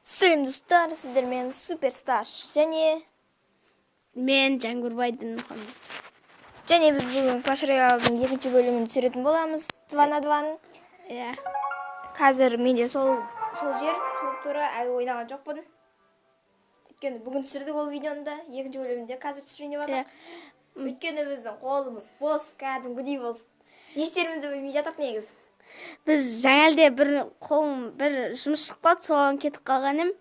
Сәлем достар, сіздермен Суперстар және мен Жаңгурбайдың және біз бүгін Clash Royale'дың екінші бөлімін түсіретін боламыз. 2-2. Иә. Қазір менде сол жер тура әлі ойнаған жоқпын. Өйткені бүгін түсірдік ол видеоны да, екінші бөлімінде қазір түсірейін деп жатырмық. Өйткені біздің қолымыз бос, кәдімгідей бос. Не істерімізді білмей жатырмық негізі. Біз жаңалде бір жұмыс шықпады, соған кетіп қалған ем.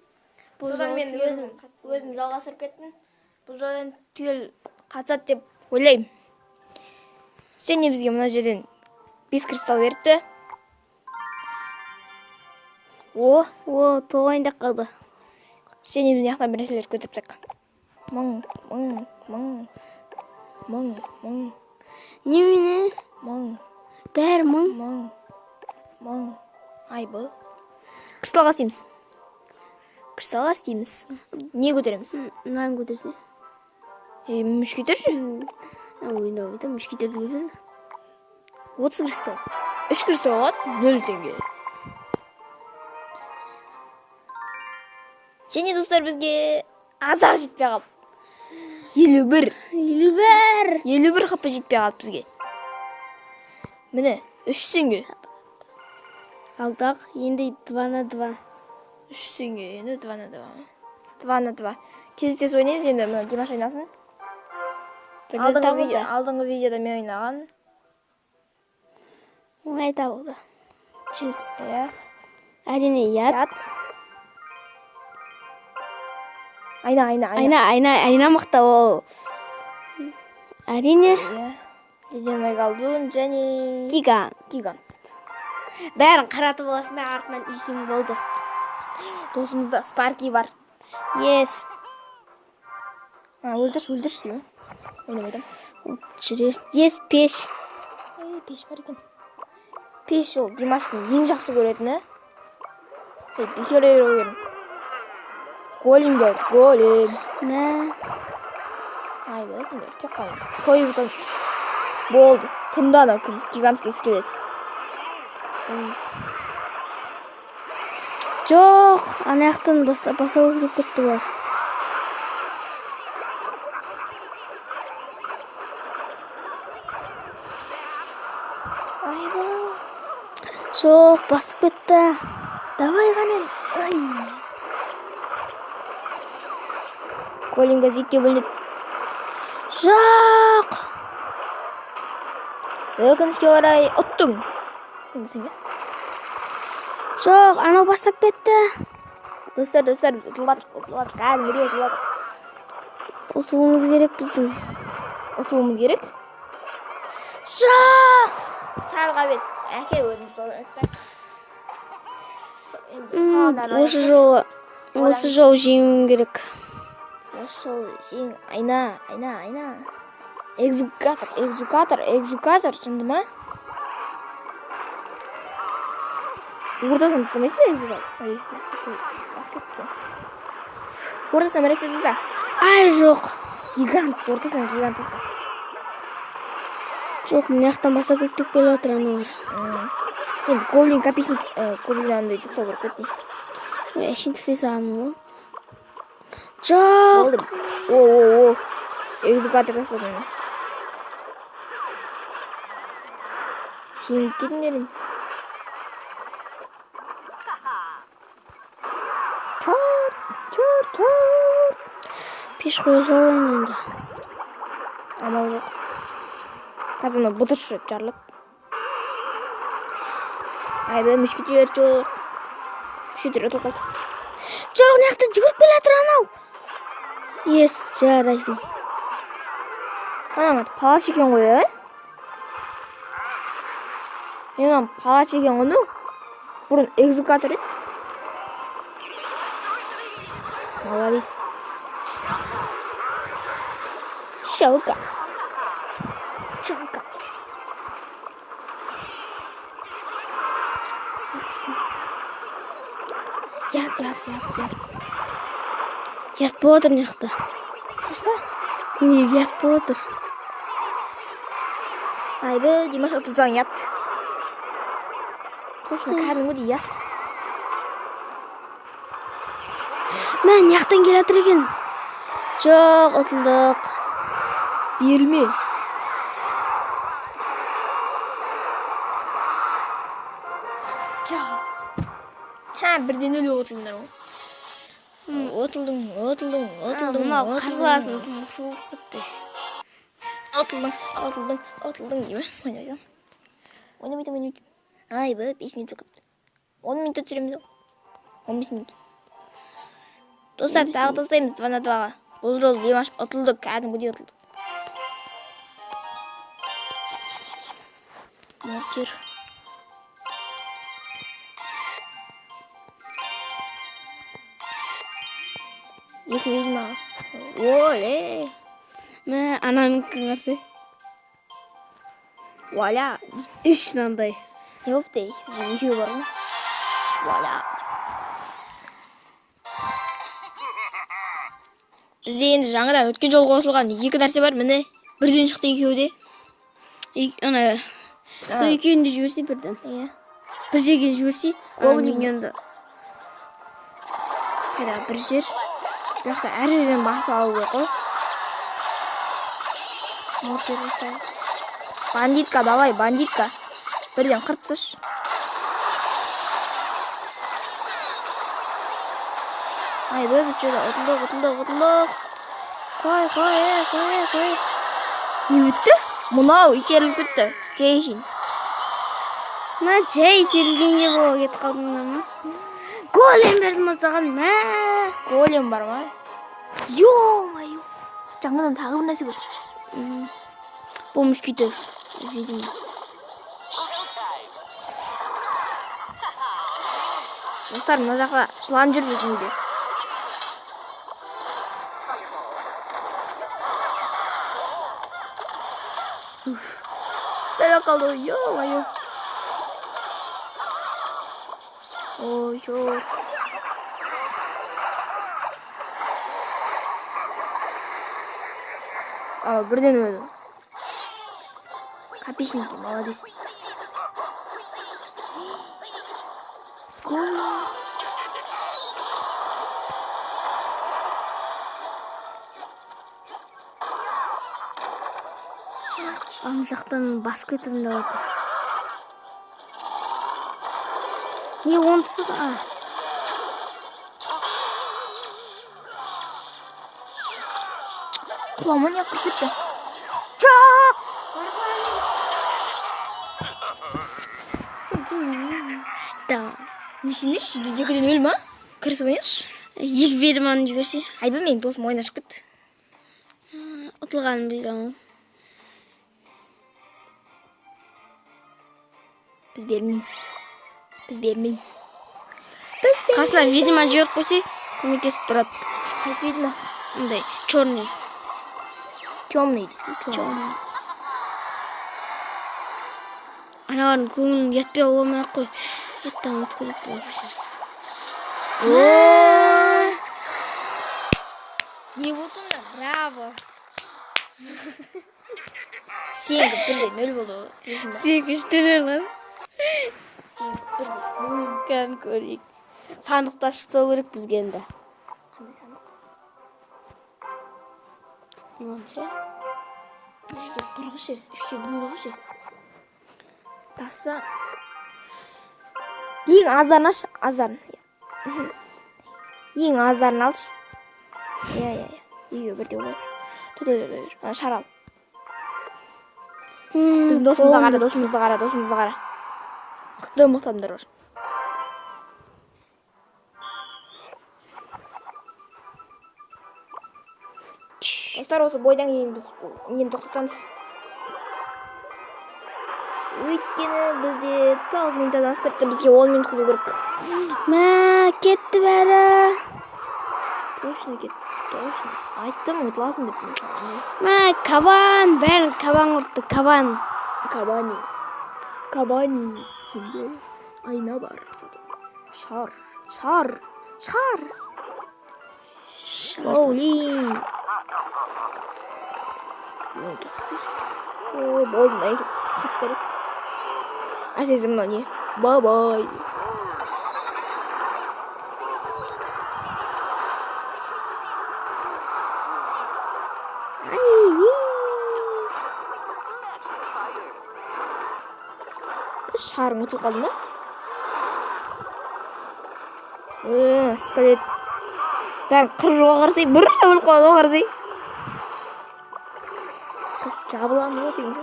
Содан мен өзім жалғастырып кеттім. Бұл жолдан түгел қатысады деп ойлаймын. Және бізге мына жерден 5 кристалл берді. тоғайындап қалды. Және біз яқтан бір нәрселер көтеріпсек. Мың. Немене? Мың. Бәрі мың. Ай, бұл. Кристалға істейміз. Не көтереміз? Мынаны көтерсе. Мушкетерші? Ойнауыда мушкетерді көтерді. 30 кристалл. 3 кристалл алады, 0 теңге. Және достар бізге азақ жетпей қалды. 51 қапа жетпей қалды бізге. Міне, 3 теңге. Алдақ, енді 2-2. 3 теңге, енді 2-2. Кезектес ойнаймыз енді мына Димаш ойнасын. Алдыңғы видеода мен ойнаған. Оңай табылды. 100. Иә. Әрине ят. Айна мақта ол. Әрине. Ледяной колдун және гигант. Бәрін қаратып аласында артынан үйсің болды. Досымызда Спарки бар. Yes. Өлдірш деймін. Ойнамайдым. Жүрес. Yes, пеш. Пеш бар екен. Пеш ол Димаштың ең жақсы көретіні. Бекер ойрау Голем бар. Мә. Ай, боласыңдар. Тек қалың. Қойып ұтан. Болды. Кімді ана кім? Гигантский скелет. Жоқ, анаяқтан басау кетіп кетті бар. Ай, бол. Жоқ, басып кетті. Давай ғанен. Големға зекке бөлінеді. Жоқ. Өкінішке орай ұттың. Жоқ, анау бастап кетті. Достар, біз ұтылватыр. Кәдімгідей ұтылватыр. Ұтуымыз керек біздің. Ұтуымыз керек? Жоқ. Салға бет. Әке өзіміз соны өтсек. Осы жол жеңуім керек. Осы жол жең. Айна. Экзукатор. Шынды ма? Ортасынан тастамайсың ба экзукатор? Ортасынан мәресе таста. Ай, жоқ. Ортасынан гигант таста. Жоқ, мына жақтан бастап кетіп келе жатыр аналар. Енді гоблин капичник, гоблин андай тастау керек кетпей. Ой, әшейін тастай саламын ғой. Жоқ. Экзукатор тастадым. Жеңіп кетіңдер енді. Чор. Пеш қоя салайын енді. Амал жоқ. Қазір бұтыршы жарлық. Ай, бәлі мушкетер жоқ. Мушкетер өтіп қалды. Жоқ, неяқта жүгіріп келе жатыр анау. Ес, жарайсың. Анау палач екен ғой, Мен палач екен ғой, бұрын экзукатор еді. Молодец. Щелка. Ят болып отыр неяқта. Ят болып отыр. Айбы, Димаш ұтылсаң ят. Точно кәдімгідей ят. Мен яқтан келе жатыр екен. Жоқ, ұтылдық. Берілме. Жоқ. Бірден өліп отырдыңдар ғой. Отылдың. Мынау қарсыласын ұтылмақшы болып кетті. Отылдың деймін. Ойнамайды. Ай, 5 минут өтіпті. 10 минут түсіреміз. 15 минут. Достар, тағы тастаймыз 2 на 2-ға. Бұл жол Димаш ұтылды, кәдімгідей ұтылды. Мортир. Екі ведьма. Оле. Мен ананың кіңірсі. Валя. Үш мынандай. Не өпті? Біздің екеу бар ма? Валя. Бізде енді жаңадан өткен жол қосылған екі нәрсе бар, міне. Бірден шықты екеуде. Ана, сол екеуін де жіберсе бірден. Бір жерге жіберсе, миньонды. Қайда, бір жер. Бірақ әр жерден басып алу керек қой. Мортир жасай. Бандитка, давай, бандитка. Бірден қыртсыш. Ай, біз жерде ұтылдық. Қой. Не өтті? Мұнау итеріліп кетті. Жей үшін. Мен жай итерілгенге болып кетіп қалдым. Голем бердім осыған. Голем бар ма? Ё-майо. Жаңадан тағы бір нәрсе бар. Бұл мушкетер. Достар, мына жаққа жылан жүрбесіңдер. Сәл қалды, ё-майо. Ой, жор. Бірден өлді. Капишники, молодец. Голем. Ан жақтан басып кететін де болды. Не онысы да? Құламын яқып кетті. Жоқ! Нешіне шүйді екіден өл ма? Кірісіп ойнайықшы. Екі ведьманы жіберсе. Ай, білмейін, досым ойына шығып кетті. Ұтылғанын білген. Біз бермейміз. Қасына ведьма жіберіп қойса, көмектесіп тұрады. Қайсы ведьма? Мындай, черный. Темный десе, темный. Аналардың көңілін етпей олмай қой. Еттен өтіп кетіп баршы. Не болсын да, браво. Сенгі бірден өл болды. Сенгі үштірелі. Сенгі бірден. Кән көрейік. Сандықта шықса керек бізге енді. Қандай сандық? Мынанша? Үште бұйрығы. Таста. Ең аздарын аш. Ең аздарын алшы. Еге бірде олар. Тұр. Шарал. Біздің досымызды қара. Құтты мұқтандар бар. Достар, осы бойдан кейін біз нені тоқтатамыз. Өйткені бізде 9 минуттан асып кетті, бізге 10 минут қылу керек. Кетті бәрі. Точно кетті. Айттым, ұтыласың деп мен саған. Кабан, бәрін кабан ұртты, кабан. Кабани. Сенде айна бар. Шар. Боулин. Ой, болдым, ай. Сіп керек. Әсесі мұна не? Бай-бай. ұмытылып қалдым ба? Скелет. Бәрін қыржуға қарсай, бір өліп қалуға қарсай. Жабыламын ғой дегенде.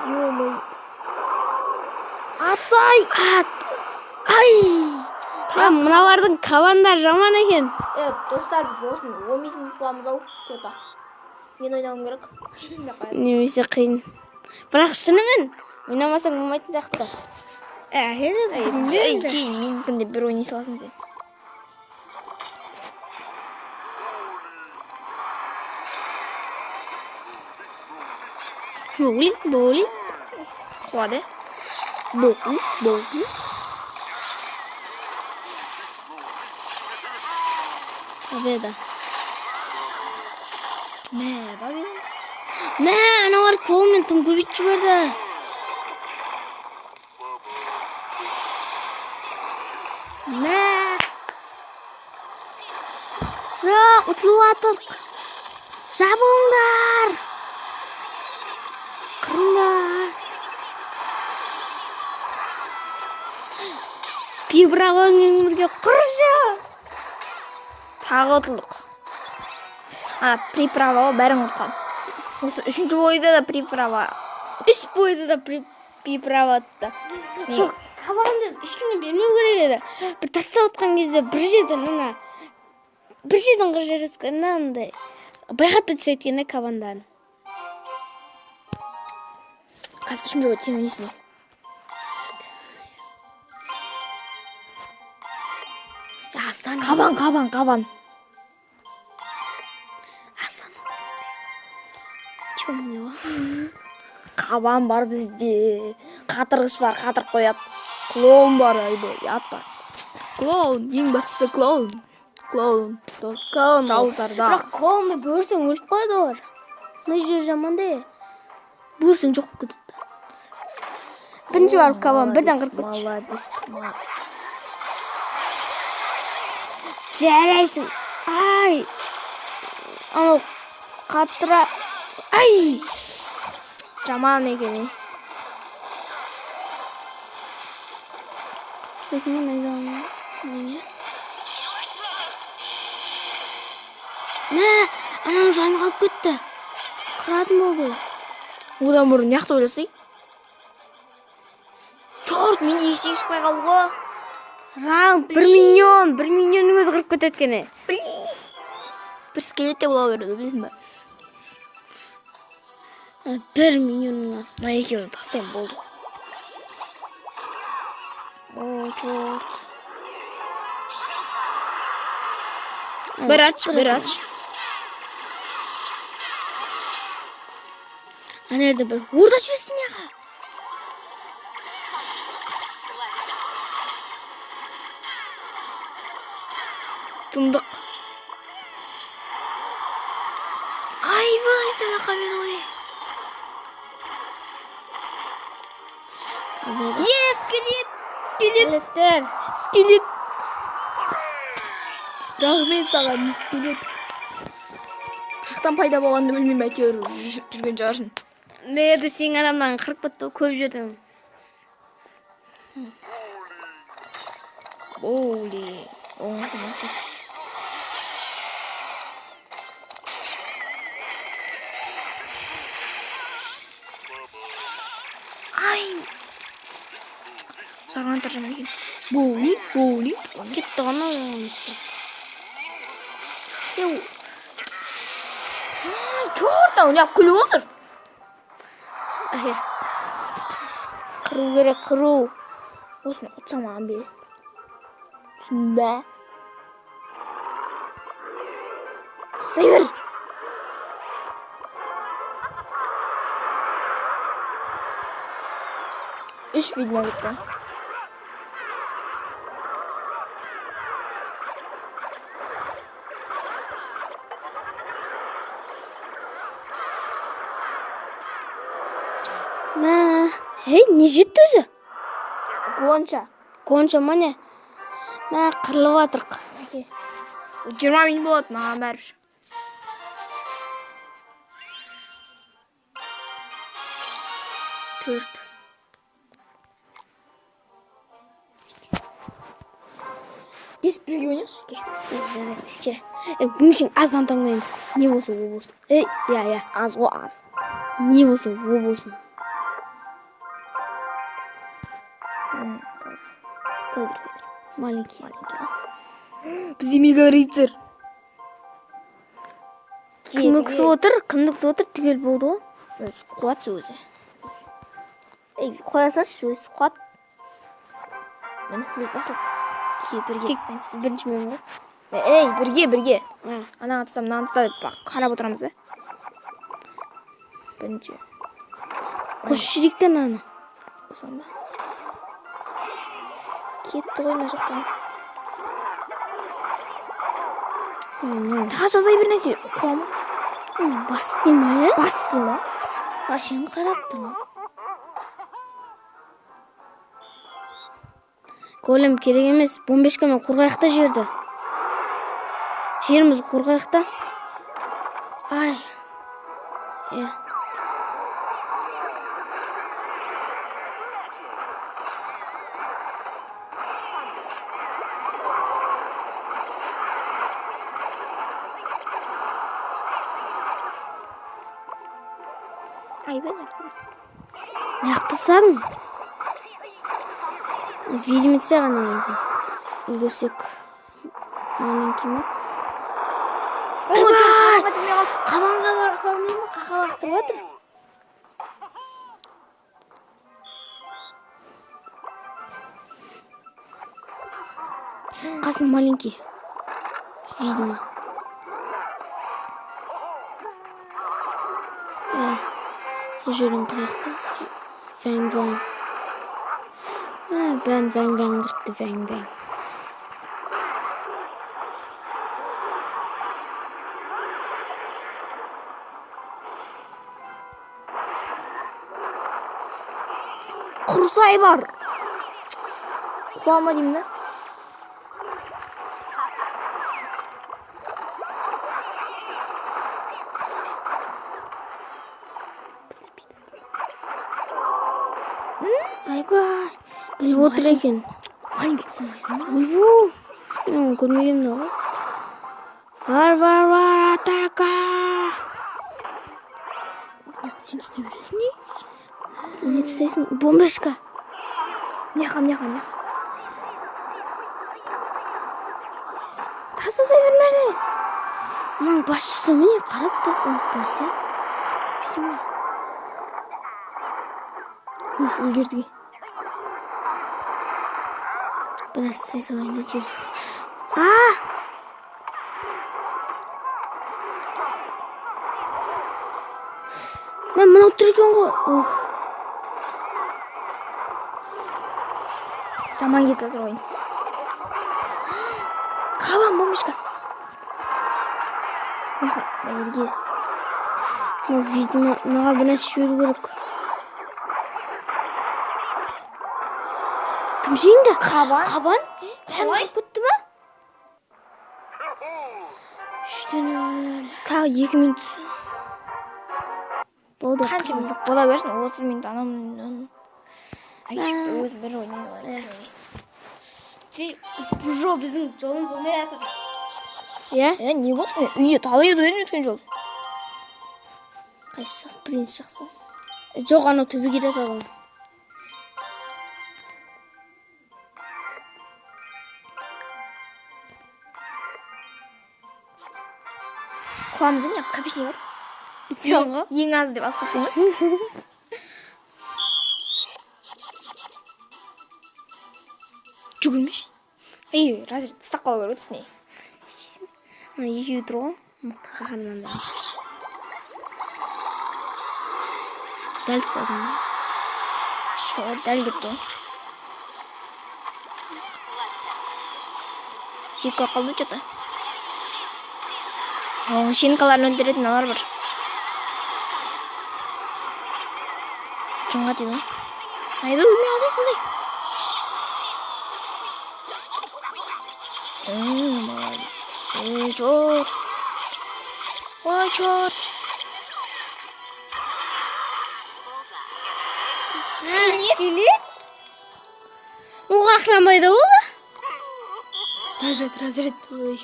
Ё-мой. Атсай! Ай! Мыналардың кабандар жаман екен. Достар, біз болсын 15 минут қыламыз ау. Тота. Мен ойнауым керек. Немесе қиын. Бірақ шынымен ойнамасаң болмайтын сияқты. Кейін менікінде бір ойнай саласың сен. Боулинг. Қуады. Боулинг. Победа. Победа. Аналар қолмен тым көбейіп жіберді. Жоқ, ұтылып атырқ. Жабылыңдар. Қырыңдар. Пибраваның өмірге құржа. Тағы ұтылдық. Приправа бәрін ұтқан. Осы үшінші бойда да приправа. Үш бойда да приправа атты. Жоқ, кабанды ешкімне бермеу керек еді. Бір тастап отқан кезде бір жерден қыржырысқан андай. Байқап бітсе еткені кабандарын. Қазір үшінші бой сен ойнайсың. Қабан. Астан. Чөмнева. Қабан бар бізде. Қатырғыш бар, қатырып қояды. Клоун бар, ат бар. Клоун, ең бастысы клоун. Жауыздарда. Бірақ қолымды бөрсең өліп қойды олар. Мына жер жамандай. Бөрсең жоқ болып кетеді. Бірінші барып кабан бірден қырып кетші. Молодец. Жарайсың. Ай. Анау қатыра. Ай. Жаман екен. Қыпсайсың ба найзағаны? Анау жаны қалып кетті. Қыратын болды. Одан бұрын яқты ойласай. Чорт, мен ештеңе шықпай қалды ғой. Раунд 1 миллионның өзі қырып кетеді кені. Бір скелетте бола береді, білесің ба? 1 миллионның. Мына екеуін тастайын болды. Чорт. Бір ач. Анерді бір орда жіберсін яға. Тұмдық. Айбай, сәлі қабеді ғой. Скелет. Рахмет саған, скелет. Қақтан пайда болғанды білмеймін, әйтеуір жүрген жарсын. Неді сен адамдан қырып кетті көп жерден. Боулинг. Оңасы. Ай. Сарған таржан екен. Боулинг. Кетті ғана. Чорт, ойнап күліп отыр. Қыру керек, қыру. Осыны ұтсам маған бересің. Түсінбә. Тақсай бер. Үш видео кетті. Не жетті өзі? Гонча мане. Қырылып атырқ. 20 минут болады маған бәрібір. 4. Biz birге ойнайықшы. Жарайды. Бүгін аздан таңдаймыз. Не болса ол болсын. Я. Аз о аз. Не болса ол болсын. Маленький. Бізде мегариттер. Кімді күтіп отыр, түгел болды ғой. Өз қуат өзі. Қоя салшы, өз қуат. Міне, өз басылып. Бірге істаймыз. Бірінші мен ғой. Бірге. Ана атсам, мына атса деп қарап отырамыз, ә? Бірінші. Қош жүректен аны. Осам ба? Кетті ғой мына жақтан. Тағы созай бір нәрсе. Қуамы? Басты ма, Басты ма? Ашын қарап тұрмын. Голем керек емес. Бомбешкамен қорғайықта жерді. Жеріміз қорғайықта. Ай. Ай, ben yapsam. Не қып тастадың? Видим етсе ғана мүмкін. Үлгерсек. Маленький ма? Қабанға бармай ма? Қақа лақтырып жатыр. Қасын маленький. Видимо. Сол жерін қияқты. Вәң. Бән вәң құртты вәң. Құрсай бар. Қуама деймін да. Айбай. Біліп отыр екен. Маленький сынайсың ба? Ойбу. Мен көрмегем да ғой. Вар, атака. Сен істей бересің не? Не істейсің? Бомбешка. Мияқам. Тасасай бермеді. Мұның басшысы міне қарап тұр. Ұмытпаса. Бісміллә. Үлгерді. Біраз істейсі ойында жүр. Мен мұнау түрген ғой. Жаман кетіп отыр ойын. Қабан бомбешка. Бәйірге. Видимо, мынаға бір нәрсе жіберу керек. Кім жеңді? Қабан? Қалай? Бітті ма? 3-0. Тағы 2 минут. Болды. Қанша минут бола берсін? 30 минут анау. Өз бір ойнайды. Біздің жолымыз болмай жатыр. Не болды? Үйде талай еді өткен жол. Қайсы жақсы? Бірінші жақсы. Жоқ, анау төбеге де қалған. Қуамызды не? Капишник бар? Соңғы? Ең аз деп алып тастың ба? Жүгірмеш. Разрет тастап қала көріп өтсіне. Екеуі тұр ғой. Мықты қаһармандар. Дәл тастадым ба? Дәл кетті ғой. Жеке қалды что-то. Шинкаларын өлтіретін алар бар. Кім қатыды? Айбы өлмей қалды сондай. Молодец. Чор. Ой, чор. Скелет? Оға ақламайды ол? Разряд. Ой.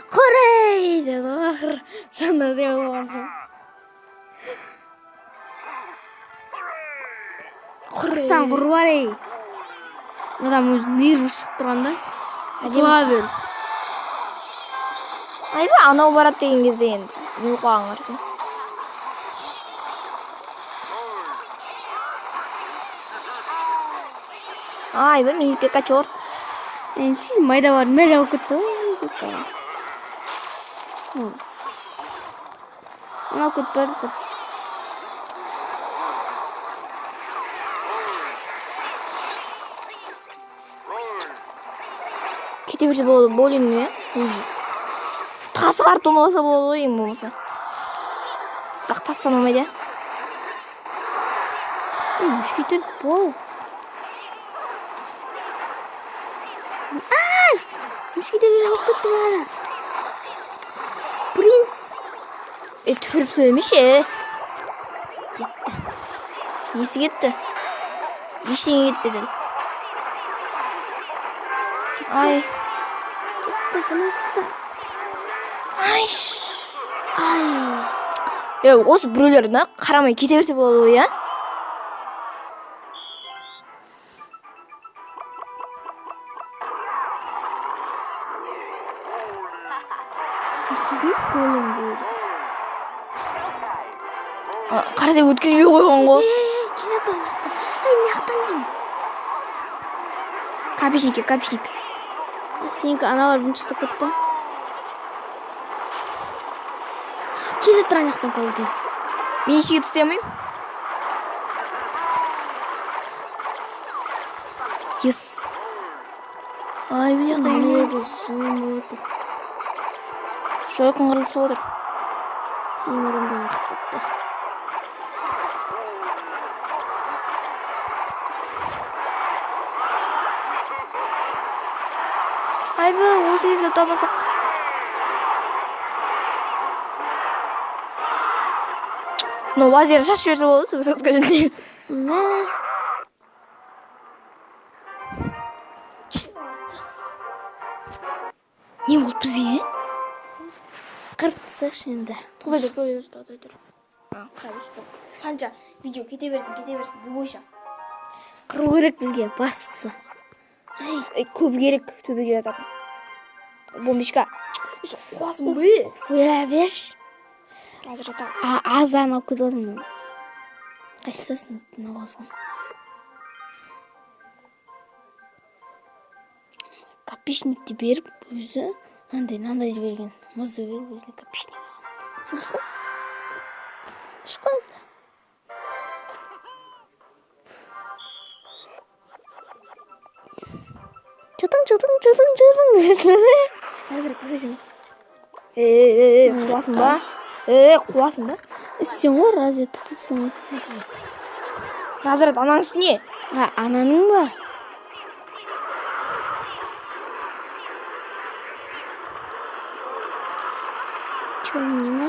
Құрай! Деді ақыр. Жанда деп оғансың. Құрсан құры бар ей. Адам өзі нерві шығып тұрғанда. Құла бер. Айба анау барат деген кезде енді. Не қоған қарсы. Айба мини пека чорт. Чиз майда бар. Мәл алып кетті. Алып кетіп барды. Кете берсе болады, болайын ме? Өзі. Тасы бар томаласа болады ғой, ең болмаса. Бірақ тастамамайды. Мушкетер бол. Ай! Мушкетер алып кетті бара. Принц. Түпіріп сөйлемеш, Кетті. Несі кетті? Ештеңе кетпеді. Ай. Кетті, бұнасы. Ай. Осы біреулерді қарамай кете берсе болады ғой, Сіздің бөлім болды. Қарасай өткізбей қойған ғой. Келеді аяқтан. Аяқтан деймін. Капишник. Сенікі аналар бірінші ұстап кетті. Келеді аяқтан қалды. Мен ешеге түсте алмайым. Ес. Ай, мен Маңлайды жылын отыр. жойқын қырылыс болып отыр. Сен адамдан қыртыпты. Айба, осы кезде ұтамасақ. Лазер шашып жіберсе болады, сол сотқа жөнде. Не болды бізге? Қыртысық енді. Тоқтай тұр. Қанша видео кете берсін, бойша. Қыру керек бізге, бастысы. Көп керек, төбеге жататын. Бомбишка. Қуасың бе? Қоя берш. Қазір атам. Азан алып кетіп қайсысын нағасың. Капишникті беріп, өзі нандай берген. Мұзды беріп, өзіне капишник алған. Шыққанда. Чатың. Қазір тасайсың. Қуасың ба? Қуасың ба? Сен ғой разряд тастасың. Разряд ананың үстіне. Ананың ба? Чөміне ма?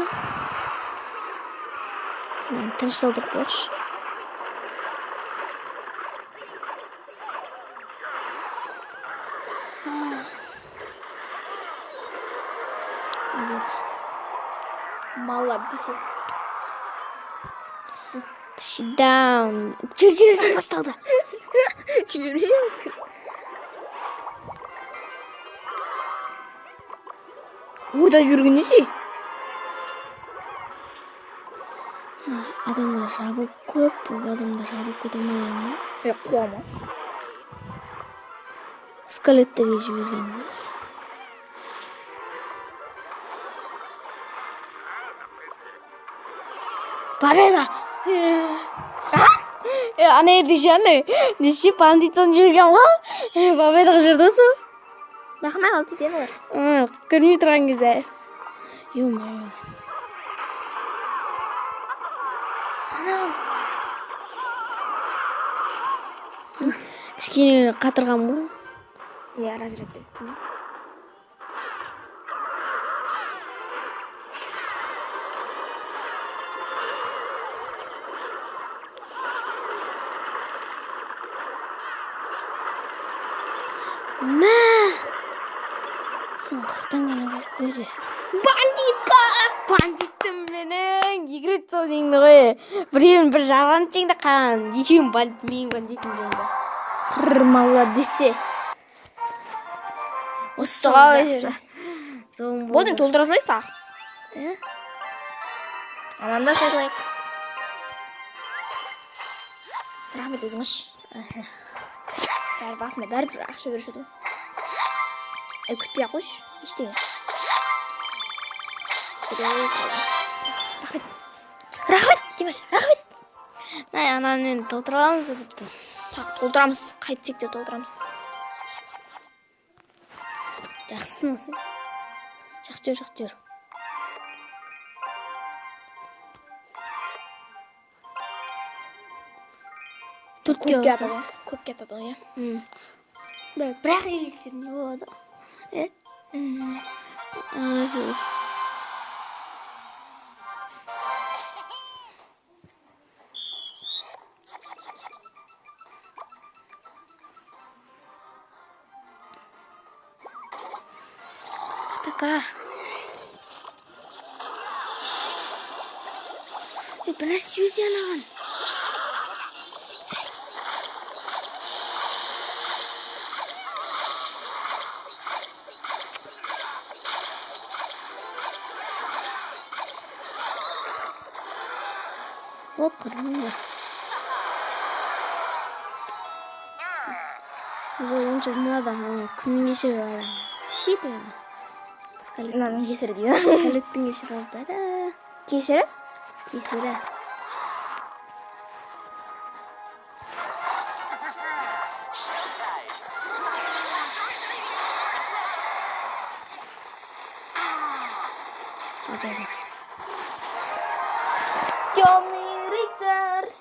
Тынышталдырып қойшы. Молодец. Down. Жүр басталды. Жібермеймін. Орда жүрген несі? Адамдар жабылып көп, адамдар жабылып кетемейді. Қуама. Скелеттерге жібергенбіз. Победа! Ана дешаны, деші бандитон жүрген ғой. Победаға жүрді су. Бақымай қалды сен олар. Көрмей тұрған кезде. Ё-моё. Анам. Кішкене қатырған ғой. Разряд бетті. Мә! Сен қақтан келе қойды. Бандиттім менің. Екі рет сол жеңді ғой. Біреуін бір жабан жеңді қан. Екеуін менің бандитім жеңді. Молодцы. Осыға жақсы. Бодың толтыра салайық тағы. Ананда сайлайық. Рахмет өзіңіз. Бәрі басында бәрібір ақша беруші еді. Күтпей ақ қойшы. Ештеңе. Рахмет, Димаш, рахмет. Ананы толтыра аламыз депті. Так, толтырамыз. Қайтсек те толтырамыз. Жақсысың осы. Шақтер. Көпке атады. Көпке атады, иә. Бірақ елестерін не болады? Така. Бәләс сөз янаған. Вот қырылыңдар. Онша мынада күннің кешірі бар. Шейді еді. Мынаның кесірі дейді. Скелеттің кешірі бар. Кешірі? Кесірі. Темный рыцарь.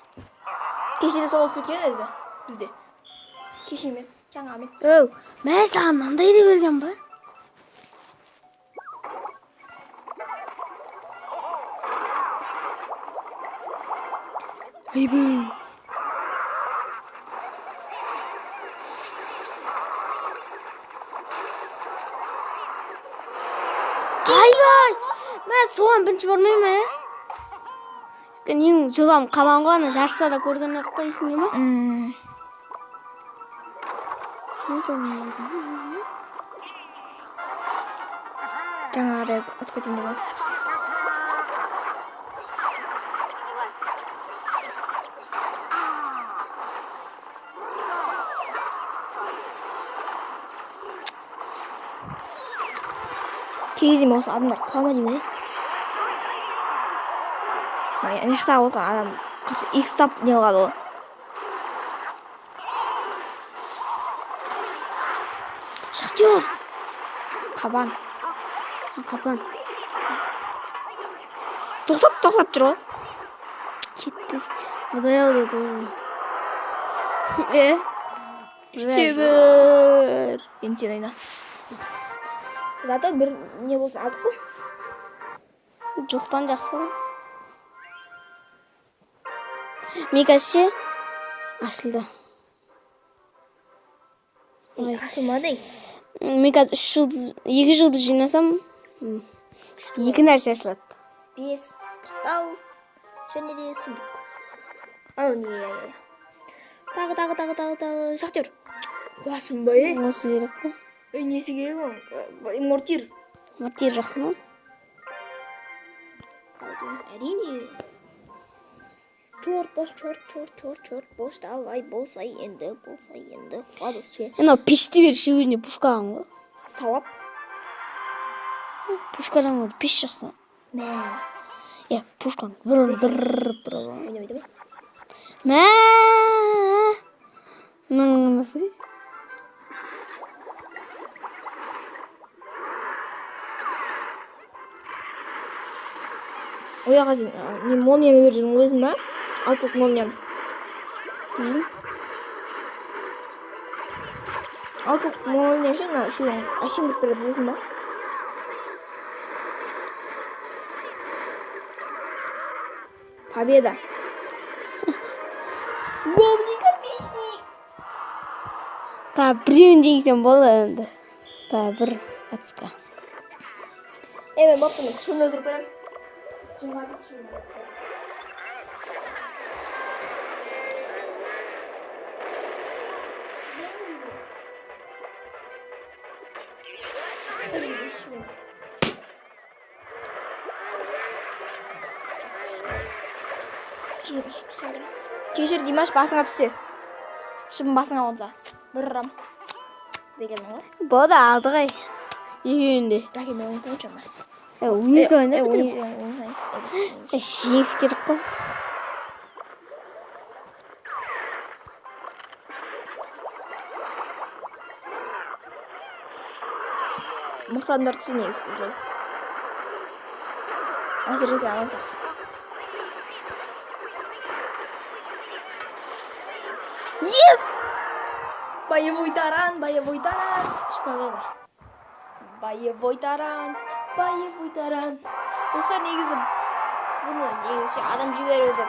Кешеде сол болып кеткен өзі. Бізде. Кешемен, жаңамен. Мә саған мынандайды берген ба? Айбай. Айбай. Мә соған бірінші бармай ма? Ең жылам қалан ғана жарыса да көрген ақ қойсын не ма? Жаңағыдай ұтып кетейін деген. Кейізім осы адамдар қуама деймін. Аяқтағы болған адам икстап не қылады ғой. Шахтер. Қабан. Қапан. Тоқтат жүр ғой. Кетті. Одай алды. Үште бір. Енді сен ойна. Зато бір не болсын алдық қой. Жоқтан жақсы. Мекасы ашылды. Ашылмады. Мен қазір 2 жылды жинасам, 2 нәрсе ашылады. 5 кристалл және де сундук. Ау не. Тағы. Шахтер. Қуасың ба, Осы керек па? Несі керек ол? Мортир. Мортир жақсы ма? Әрине. Чорт бош. Давай, болсай енді. Қуадыз ше. Анау пешті берші өзіне пушка алған ғой. Сауап. Пушкадан көрі пеш жақсы. Мә. Пушкан. Бір. Ойнамайды ма? Мә. Ныңғынысы. Ояға дейін, мен молнияны бер жүрмін өзім ба? Алтық молнияны. Алтық молния ше, әшен бұт береді өзім ба? Победа. Гоблин-копеечник. Та біреуін жеңсем болды енді. Та бір ацка. Мен баптым, шуны өлтіріп қоямын. Кешір, Димаш, басыңа түссе. Шыбын басыңа қонса. Бір ұрам. Дегенің ғой. Болды алды ғай. Екеуінде. Рәке, мен ойнатамын чонда. Ойынды ойнап бітіріп. Жеңіс керек қой. Мұқтамдар түсі негізгі жол. Әсіресе ағын сақты. Yes! Боевой таран, боевой таран. Победа. Боевой таран, боевой таран. Достар, негізі бұны негізі адам жіберуді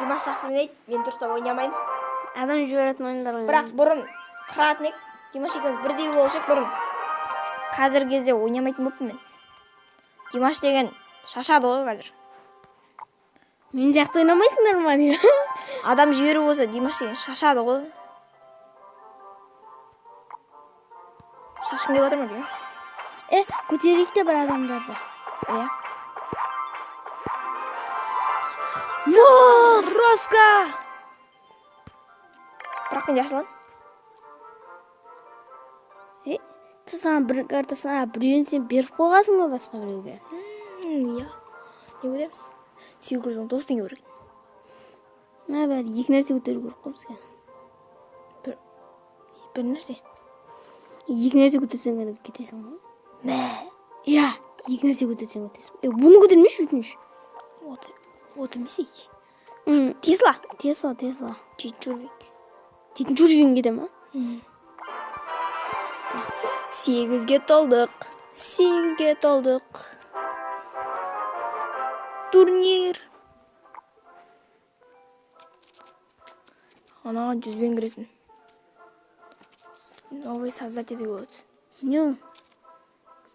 Димаш жақсы ойнайды, мен дұрыстап ойнамаймын. Адам жіберетін ойындар ойнайды. Бірақ бұрын қыратын ек, Димаш екеуміз бірдей болушық бұрын. Қазіргі кезде ойнамайтын болыппын мен. Димаш деген шашады ғой қазір. Мен жақты ойнамайсыңдар ма? Адам жіберу болса Димаш деген шашады ғой. Шашқын деп отыр ма деймін? Көтерейік те бір адамдарды. Иә. Роска! Бірақ мен жасылан. Ты саған бір картасына біреуін сен беріп қойғасың ба басқа біреуге? Иә. Не көтереміз? 819 теңге берген. Бәрі екі нәрсе көтеру керек қой бізге. Бір нәрсе. Екі нәрсе көтерсең ғана кетесің ғой. Иә, екі нәрсе көтерсең кетесің. Бұны көтермеші өтініш. Вот емес ек. Тесла. Тесла. Жетінші уровень. Жетінші уровень кете ма? 8-ге толдық. 8-ге толдық. Турнир. Анаға 100-бен кіресін. Новый создатель болады. Не?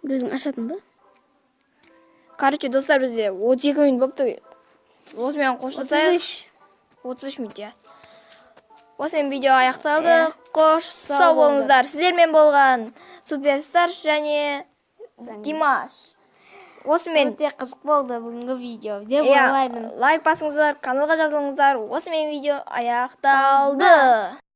Өзің ашатын ба? Короче, достар, бізде 32 минут болыпты. Осымен қоштасайық. 33 минут, иә. Осымен видео аяқталды. Қош сау болыңыздар. Сіздермен болған Суперстар және Димаш. Осымен Өте қызық болды бүгінгі видео деп ойлаймын. лайк басыңыздар, каналға жазылыңыздар. Осымен видео аяқталды.